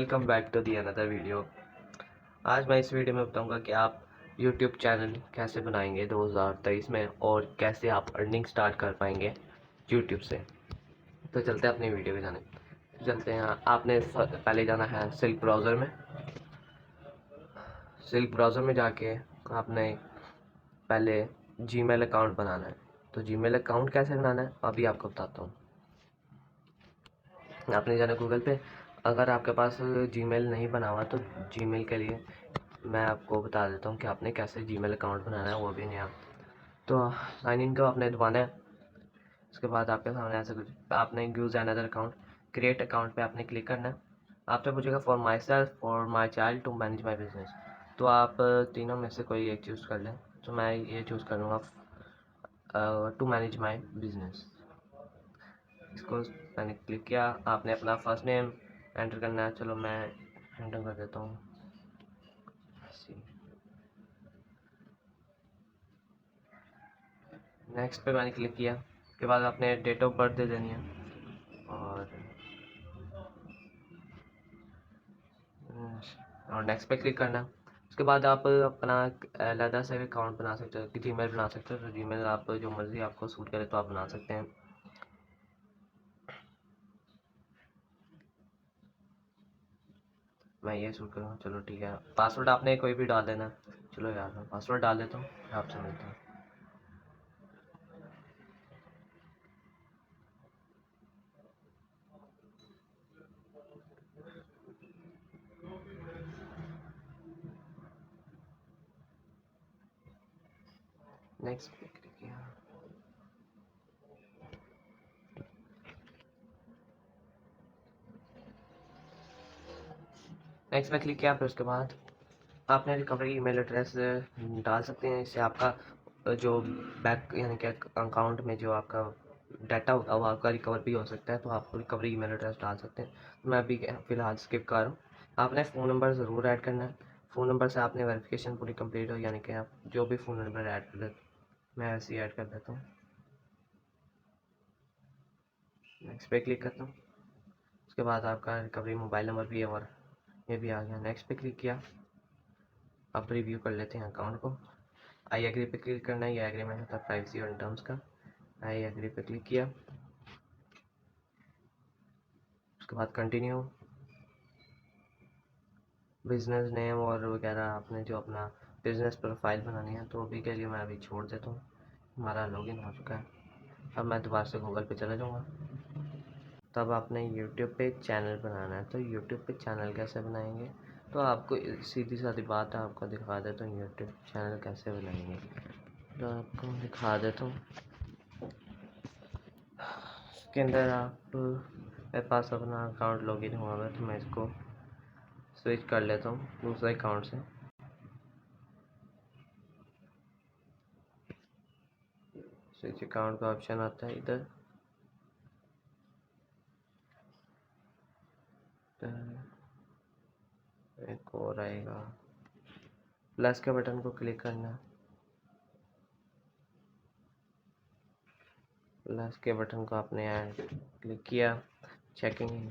Welcome back to the another video. आज मैं इस वीडियो में बताऊंगा कि आप यूट्यूब चैनल कैसे बनाएंगे 2023 में और कैसे आप अर्निंग स्टार्ट कर पाएंगे यूट्यूब से। तो चलते हैं अपनी वीडियो में चलते हैं। आपने पहले जाना है सिल्क ब्राउज़र में जाके आपने पहले जीमेल अकाउंट बनाना है। तो जीमेल अकाउंट कैसे बनाना है अभी आपको बताता हूँ। आपने जाना गूगल पे। अगर आपके पास जीमेल नहीं बना हुआ तो जीमेल के लिए मैं आपको बता देता हूँ कि आपने कैसे जीमेल अकाउंट बनाना है, वो भी नया। तो साइन इन को आपने दबाना है। उसके बाद आपके सामने ऐसा कुछ, आपने use another account, create account पे आपने क्लिक करना है। आपसे पूछेगा for my self, for my child, to manage my business. तो आप तीनों में से कोई एक चूज़ कर लें। तो मैं ये चूज़ करूँगा टू मैनेज माई बिजनेस। इसको मैंने क्लिक किया। आपने अपना फर्स्ट नेम एंटर करना है। चलो मैं एंटर कर देता हूँ नेक्स्ट पे मैंने क्लिक किया। उसके बाद आपने डेट ऑफ बर्थ दे देनी है और नेक्स्ट पे क्लिक करना। उसके बाद आप अपना अलग से अकाउंट बना सकते हो कि जीमेल बना सकते हो। तो जीमेल आप जो मर्ज़ी आपको सूट करे तो आप बना सकते हैं। मैं ये सूट करूँगा, चलो ठीक है। पासवर्ड आपने कोई भी डाल देना। चलो यार मैं पासवर्ड डाल देता हूँ, आपसे मिलता हूँ। नेक्स्ट पे क्लिक किया। नेक्स्ट पे क्लिक किया। फिर उसके बाद आपने रिकवरी ईमेल एड्रेस डाल सकते हैं। इससे आपका जो बैक यानी कि अकाउंट में जो आपका डाटा होगा वो आपका रिकवर भी हो सकता है। तो आप रिकवरी ईमेल एड्रेस डाल सकते हैं। तो मैं अभी फ़िलहाल स्किप कर रहा हूँ। आपने फ़ोन नंबर ज़रूर ऐड करना है। फ़ोन नंबर से आपने वेरिफिकेशन पूरी कंप्लीट हो, यानी कि आप जो भी फ़ोन नंबर ऐड कर देते, मैं ऐसे ही ऐड कर देता हूँ। नेक्स्ट पे क्लिक करता हूँ। उसके बाद आपका रिकवरी मोबाइल नंबर भी है और ये भी आ गया। नेक्स्ट पे क्लिक किया। अब रिव्यू कर लेते हैं अकाउंट को। आई एग्री पे क्लिक करना है। ये एग्रीमेंट होता है प्राइवेसी और टर्म्स का। आई एग्री पे क्लिक किया। उसके बाद कंटिन्यू, बिजनेस नेम और वगैरह आपने जो अपना बिजनेस प्रोफाइल बनानी है तो अभी के लिए मैं अभी छोड़ देता हूँ। हमारा लॉगिन हो चुका है। अब मैं दोबारा से गूगल पे चला जाऊँगा। तब आपने यूट्यूब पे चैनल बनाना है। तो यूट्यूब पे चैनल कैसे बनाएंगे, तो आपको सीधी सादी बात है, आपको दिखा देता हूँ यूट्यूब चैनल कैसे बनाएंगे। तो आपको दिखा देता हूँ। इसके अंदर आप मेरे पास अपना अकाउंट लॉगिन हुआ है तो मैं इसको स्विच कर लेता हूँ दूसरे अकाउंट से। स्विच अकाउंट का ऑप्शन आता है इधर। एक और आएगा, प्लस के बटन को क्लिक करना। प्लस के बटन को आपने क्लिक किया। चेकिंग,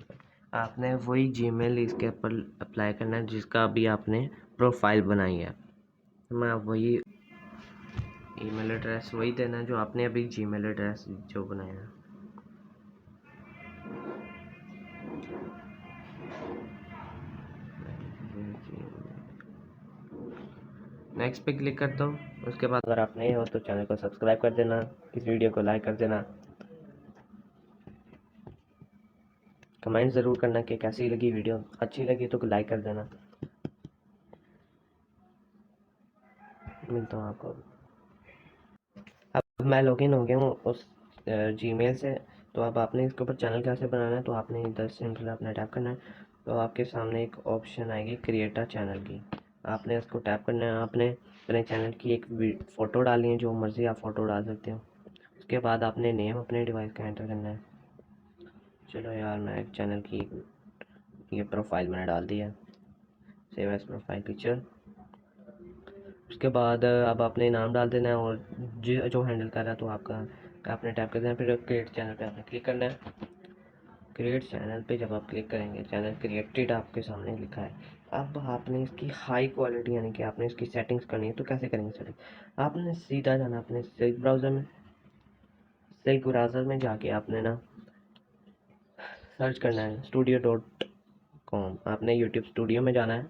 आपने वही जीमेल इसके ऊपर अप्लाई करना है जिसका अभी आपने प्रोफाइल बनाई है। तो मैं वही ईमेल एड्रेस वही देना है जो आपने अभी जीमेल एड्रेस जो बनाया है। नेक्स्ट पे क्लिक करता हूँ। उसके बाद अगर आप नए हो तो चैनल को सब्सक्राइब कर देना, इस वीडियो को लाइक कर देना, कमेंट ज़रूर करना कि कैसी लगी वीडियो। अच्छी लगी तो लाइक कर देना। मिलता हूँ आपको। अब मैं लॉगिन हो गया हूँ उस जीमेल से। तो अब आपने इसके ऊपर चैनल कैसे बनाना है, तो आपने इधर सिंपल अपना टैप करना है। तो आपके सामने एक ऑप्शन आएगी क्रिएट अ चैनल की, आपने उसको टैप करना है। आपने अपने चैनल की एक फ़ोटो डालनी है, जो मर्ज़ी आप फ़ोटो डाल सकते हो। उसके बाद आपने नेम अपने डिवाइस का एंटर करना है। चलो यार मैं एक चैनल की ये प्रोफाइल मैंने डाल दी है, सेव एज प्रोफाइल पिक्चर। उसके बाद अब आपने नाम डाल देना है और जो हैंडल कर रहा है तो आपका आपने टैप कर देना है। फिर क्रिएट चैनल पे आपने क्लिक करना है। क्रिएट चैनल पे जब आप क्लिक करेंगे, चैनल क्रिएटेड आपके सामने लिखा है। अब आपने इसकी हाई क्वालिटी यानी कि आपने इसकी सेटिंग्स करनी है। तो कैसे करेंगे सेटिंग? आपने सीधा जाना अपने सिल्क ब्राउज़र में। सिल्क ब्राउज़र में जाके आपने ना सर्च करना है studio.com। आपने यूट्यूब स्टूडियो में जाना है।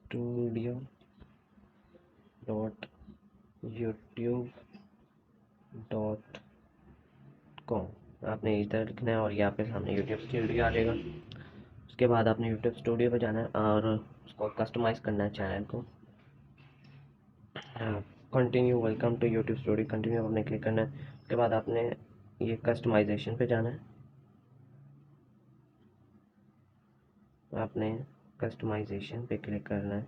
studio.youtube.com आपने इधर लिखना है और ये आपके सामने यूट्यूब स्टूडियो आ जाएगा। उसके बाद आपने यूट्यूब स्टूडियो पे जाना है और उसको कस्टमाइज़ करना है चैनल को। Continue welcome to YouTube studio, continue आपने क्लिक करना है। उसके बाद आपने ये कस्टमाइजेशन पे जाना है। आपने कस्टमाइजेशन पे क्लिक करना है।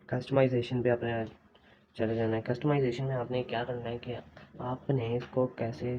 कस्टमाइजेशन पे आपने चले जाना है। कस्टमाइजेशन में आपने क्या करना है कि आपने इसको कैसे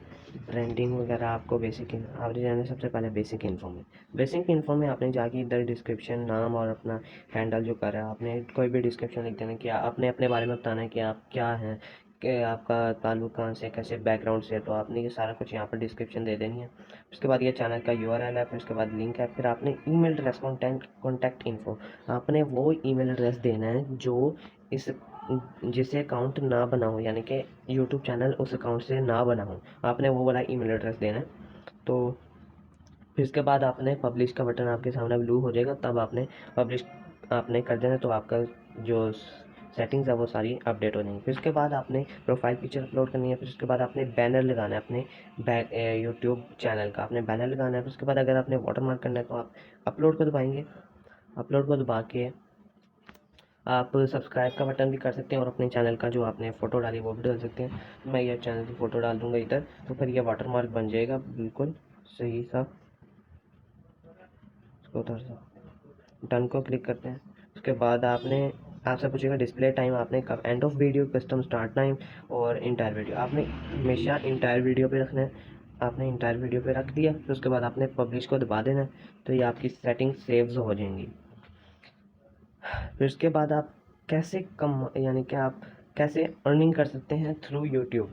ब्रांडिंग वगैरह आपको आपने जाना है सबसे पहले बेसिक इन्फो में। बेसिक इन्फो में आपने जाके इधर डिस्क्रिप्शन, नाम और अपना हैंडल जो कर रहा है आपने कोई भी डिस्क्रिप्शन लिख देना कि आपने अपने बारे में बताना है कि आप क्या हैं, कि आपका ताल्लुक कहाँ से, कैसे बैकग्राउंड से। तो आपने ये सारा कुछ यहाँ पर डिस्क्रिप्शन दे देनी है। उसके बाद ये चैनल का यूआरएल है, फिर उसके बाद लिंक है, फिर आपने ईमेल एड्रेस, कॉन्टैक्ट इन्फो, आपने वो ईमेल एड्रेस देना है जो इस जिसे अकाउंट ना बना हो, यानी कि यूट्यूब चैनल उस अकाउंट से ना बना हो, आपने वो वाला ईमेल एड्रेस देना है। तो फिर इसके बाद आपने पब्लिश का बटन आपके सामने ब्लू हो जाएगा, तब आपने पब्लिश आपने कर देना। तो आपका जो सेटिंग्स है वो सारी अपडेट हो जाएंगी। फिर उसके बाद आपने प्रोफाइल पिक्चर अपलोड करनी है। फिर उसके बाद आपने बैनर लगाना है अपने यूट्यूब चैनल का, आपने बैनर लगाना है। फिर उसके बाद अगर आपने वाटरमार्क करना है तो आप अपलोड को दबाएंगे। अपलोड को दबा के आप सब्सक्राइब का बटन भी कर सकते हैं और अपने चैनल का जो आपने फ़ोटो डाली वो भी डाल सकते हैं। मैं ये चैनल की फ़ोटो डाल दूंगा इधर, तो फिर ये वाटरमार्क बन जाएगा बिल्कुल सही सा। इसको उधर से डन को क्लिक करते हैं। उसके बाद आपसे पूछेगा डिस्प्ले टाइम, आपने कब, end of video, custom start time और इंटायर वीडियो। आपने हमेशा इंटायर वीडियो पे रखना है। आपने इंटायर वीडियो पे रख दिया, फिर उसके बाद आपने पब्लिश को दबा देना है। तो ये आपकी सेटिंग सेव्स हो जाएंगी। फिर उसके बाद आप कैसे कम यानी कि आप कैसे अर्निंग कर सकते हैं थ्रू यूट्यूब।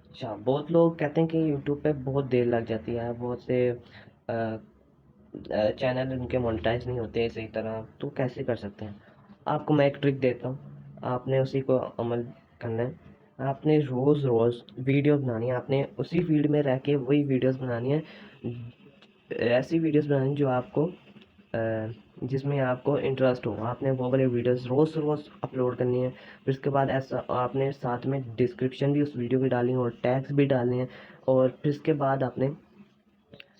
अच्छा, बहुत लोग कहते हैं कि यूट्यूब पे बहुत देर लग जाती है, बहुत से चैनल उनके मोनेटाइज नहीं होते सही तरह। तो कैसे कर सकते हैं? आपको मैं एक ट्रिक देता हूँ, आपने उसी को अमल करना है। आपने रोज़ रोज़ वीडियो बनानी है, आपने उसी फील्ड में रह के वही वीडियोस बनानी है। ऐसी वीडियोस बनानी जो आपको जिसमें आपको इंटरेस्ट हो, आपने वो वाली वीडियोस रोज़ रोज़ अपलोड करनी है। फिर उसके बाद ऐसा आपने साथ में डिस्क्रिप्शन भी उस वीडियो की डालनी है और टैग्स भी डालने हैं। और फिर उसके बाद आपने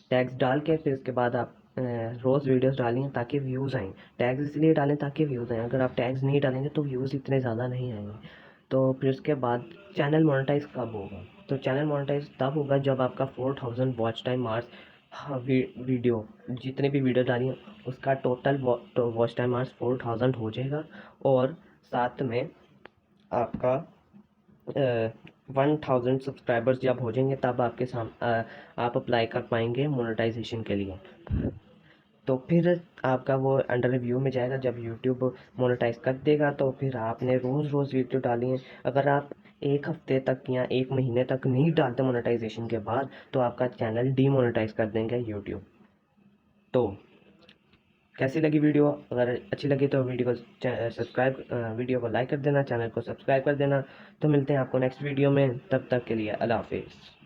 टैग्स डाल के फिर उसके बाद आप रोज़ वीडियोस डालेंगे ताकि व्यूज़ आएँ। टैग्स इसलिए डालें ताकि व्यूज़ आएँ, अगर आप टैग्स नहीं डालेंगे तो व्यूज़ इतने ज़्यादा नहीं आएंगे। तो फिर उसके बाद चैनल मोनेटाइज कब होगा? तो चैनल मोनेटाइज तब होगा जब आपका 4000 वॉच टाइम आवर्स, हाँ, वीडियो जितने भी वीडियो डाली हैं उसका टोटल वॉच टाइम आवर्स 4000 हो जाएगा। और साथ में आपका 1000 सब्सक्राइबर्स जब हो जाएंगे तब आप अप्लाई कर पाएंगे मोनेटाइजेशन के लिए। तो फिर आपका वो अंडर रिव्यू में जाएगा। जब यूट्यूब मोनेटाइज कर देगा तो फिर आपने रोज़ रोज़ वीडियो डाली है। अगर आप एक हफ्ते तक या एक महीने तक नहीं डालते मोनेटाइजेशन के बाद तो आपका चैनल डीमोनेटाइज कर देंगे यूट्यूब। तो कैसी लगी वीडियो? अगर अच्छी लगी तो वीडियो को लाइक कर देना, चैनल को सब्सक्राइब कर देना। तो मिलते हैं आपको नेक्स्ट वीडियो में, तब तक के लिए अल्लाह हाफिज़।